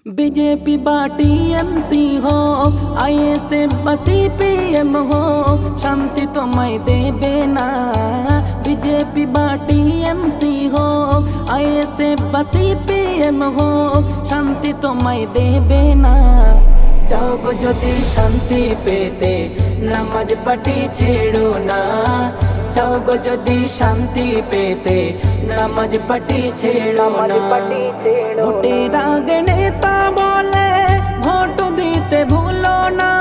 BJP बा TMC हो, ISF बा सीपीएम हो, शांति तुम्हें देबे ना। बीजेपी बा टीएमसी हो, आईएसएफ बा सीपीएम हो, शांति तुम्हें देबे ना। चाहो যদি শান্তি পেতে নামাজ পাটি ছেড়ো না। চাও যদি শান্তি পেতে নামাজ পাটি ছেড়ো না। ভোটের আগে নেতা বলে ভোট দিতে ভুলো না।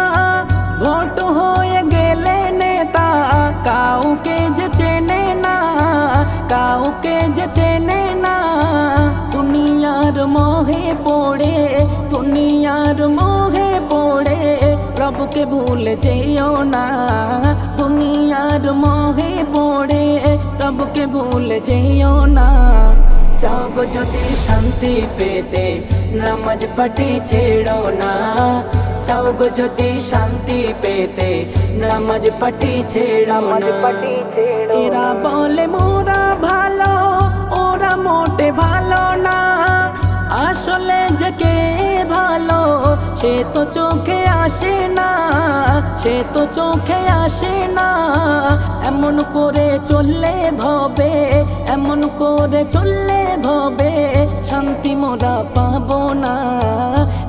ভোট হয়ে গেলে নেতা কাউকে যে চেনে না, কাউকে যে চেনে না। দুনিয়ার মোহে পড়ে, দুনিয়ার মোহে পড়ে রবকে ভুলে যেও না। দুনিয়ার মোহে পড়ে রবকে ভুলে যেও না। চাও যদি শান্তি পেতে নামাজ পাটি ছেড়ো না। চাও যদি শান্তি পেতে নামাজ পাটি ছেড়ো না। এরা বলে মোরা ভালো, ওরা মোটে ভালো না। আসলে যে কে ভালো সে তো চোখে আসে না, সে তো চোখে আসে না। এমন করে চললে ভবে, এমন করে চললে ভবে শান্তি মোরা পাবো না।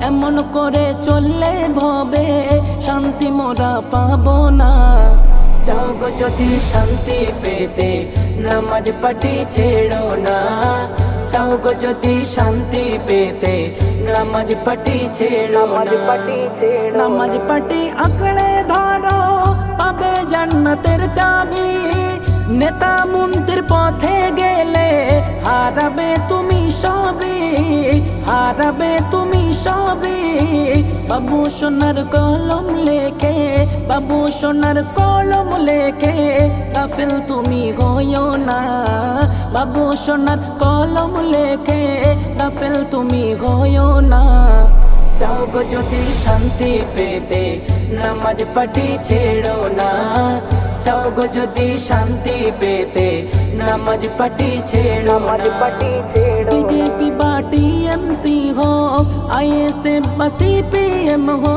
এমন করে চললে ভবে শান্তি মোরা পাবো না। চাও যদি শান্তি পেতে নামাজ পাটি ছেড়ো না। চাও যদি শান্তি পেতে নামাজ পাটি ছেড়ো না। নামাজ পাটি আঁকড়ে ধরো পাবে জান্নাতের চাবি। নেতা মন্ত্রীর পথে গেলে হারাবে তুমি সবই, হারাবে তুমি সবই। বাবু সোনার কলম লেখে, বাবু সোনার কলম লেখে গাফেল তুমি হইও না। বাবু সোনার কলম লেখে গাফেল তুমি হইও না। চাও যদি শান্তি পেতে নামাজ পাটি ছেড়ো না। চাও যদি শান্তি পেতে নামাজ পাটি ছেড়ো না। बीजेपी बा टीएमसी हो, आईएसएफ बा सीपीएम हो,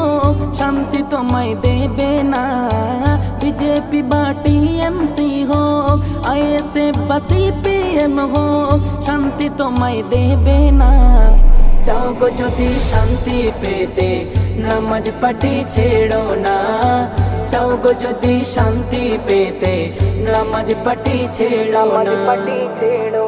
शांति तुम्हें देबे ना। बीजेपी बा टीएमसी हो, आईएसएफ बा सीपीएम हो, शांति तुम्हें देबे ना। চাও যদি শান্তি পেতে নামাজ পাটি ছেড়ো না। চাও যদি শান্তি পেতে নামাজ পাটি ছেড়ো না।